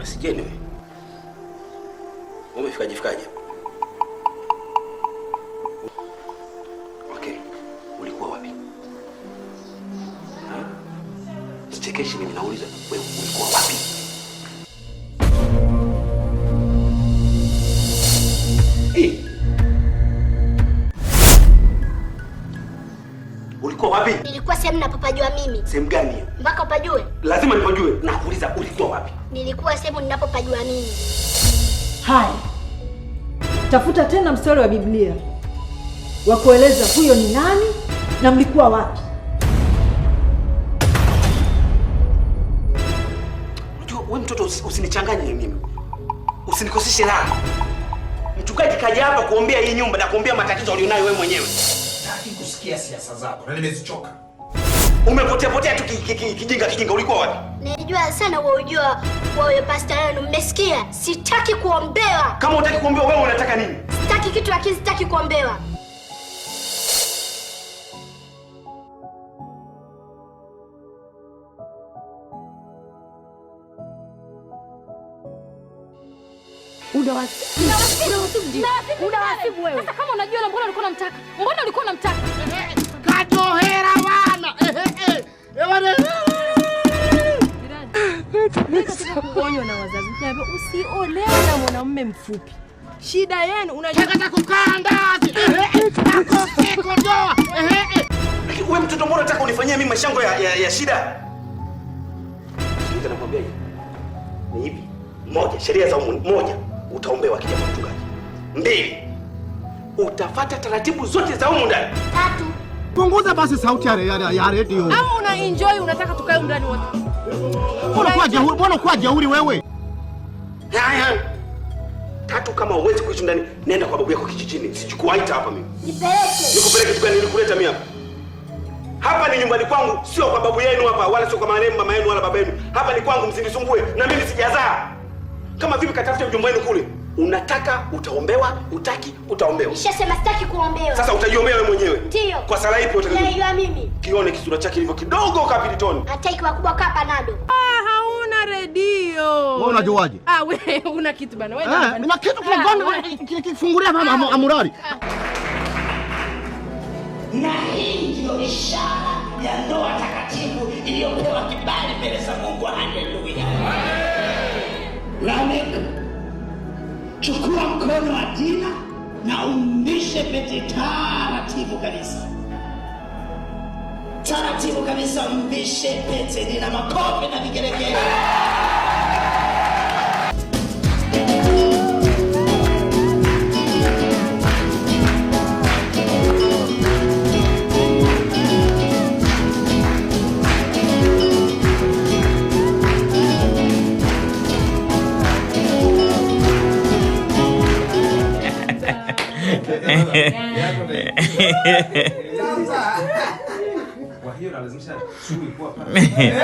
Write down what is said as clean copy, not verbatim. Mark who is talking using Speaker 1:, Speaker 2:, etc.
Speaker 1: Basi je, umefikaje? Okay. Ulikuwa wapi? Sichekeshi mimi nauliza, wewe ulikuwa wapi? Ulikuwa wapi?
Speaker 2: Nilikuwa sehemu ninapopajua mimi.
Speaker 1: Sehemu gani hiyo?
Speaker 2: Mpaka upajue?
Speaker 1: Lazima nipajue. Nakuuliza ulikuwa wapi?
Speaker 2: Nilikuwa sehemu ninapopajua mimi.
Speaker 3: Haya. Tafuta tena mstari wa Biblia wa kueleza huyo ni nani na mlikuwa wapi.
Speaker 1: Unajua wewe mtoto usinichanganye mimi. Usinikoseshe raha. Mchungaji kaja hapa kuombea hii nyumba na kuombea matatizo ulionayo wewe mwenyewe.
Speaker 4: Sitaki kusikia siasa zako na nimezichoka.
Speaker 1: Umepotea tu kijinga. Ulikuwa wapi?
Speaker 2: Nilijua sana wewe pastor yenu, mmesikia? Sitaki kuombewa.
Speaker 1: Kama unataka kuombewa wewe unataka nini?
Speaker 2: Sitaki kitu lakini sitaki kuombewa.
Speaker 5: Unawasibu wewe. Sasa kama unajua mbona ulikuwa unamtaka? Mbona ulikuwa unamtaka?
Speaker 6: Katohera wana.
Speaker 5: Nataka kuonywa na wazazi. Niambia usiolewe na mwanamume mfupi. Shida yenu unajua
Speaker 6: kukaa ndazi. Akoseko ndoa.
Speaker 1: Wewe mtoto mbona unataka unifanyie mimi mashango ya shida? Sikiliza nakwambia hivi. Ni hivi. Moja, sheria za moja, utaombewa kija kwa mchungaji. 2, utafuata taratibu zote za humu ndani.
Speaker 2: 3,
Speaker 6: punguza basi sauti ya radio.
Speaker 5: Ama una enjoy unataka tukae ndani wote.
Speaker 6: Mbona kwa jeuri wewe?
Speaker 1: Haya. 3, kama uwezi kuishi ndani, nenda kwa babu yako kijijini. Sikuwaita hapa mimi.
Speaker 2: nipeleke.
Speaker 1: Nikupeleke tu, nilikuleta mimi hapa. Hapa ni nyumbani kwangu, sio kwa babu yenu hapa, wala sio kwa mama yenu wala baba yenu. Hapa ni kwangu, msinisumbue na mimi sijazaa. Kama vipi katafute mjomba wenu kule. Unataka utaombewa, utaki utaombewa.
Speaker 2: Nishasema sitaki kuombewa.
Speaker 1: Sasa utajiombea wewe mwenyewe.
Speaker 2: Ndio.
Speaker 1: Kwa sala ipi utakayojua?
Speaker 2: Naijua mimi.
Speaker 1: Kione kisura chake hivyo kidogo kapilitoni.
Speaker 2: Hataki wakubwa kaa panado.
Speaker 5: Hauna redio.
Speaker 6: Wewe unajuaje?
Speaker 5: Wewe una kitu bana. Wewe
Speaker 6: nina kitu kifungulia mama Amurari.
Speaker 7: Na hii ndio ishara ya ndoa takatifu iliyopewa kibali mbele za Mungu. Haleluya. Lamek, chukua mkono wa Dina na umbishe pete taratibu kabisa. Taratibu kabisa, umbishe pete Dina, makofi na vigelegele.
Speaker 4: Kwa hiyo lazima shughuli kuwa pale.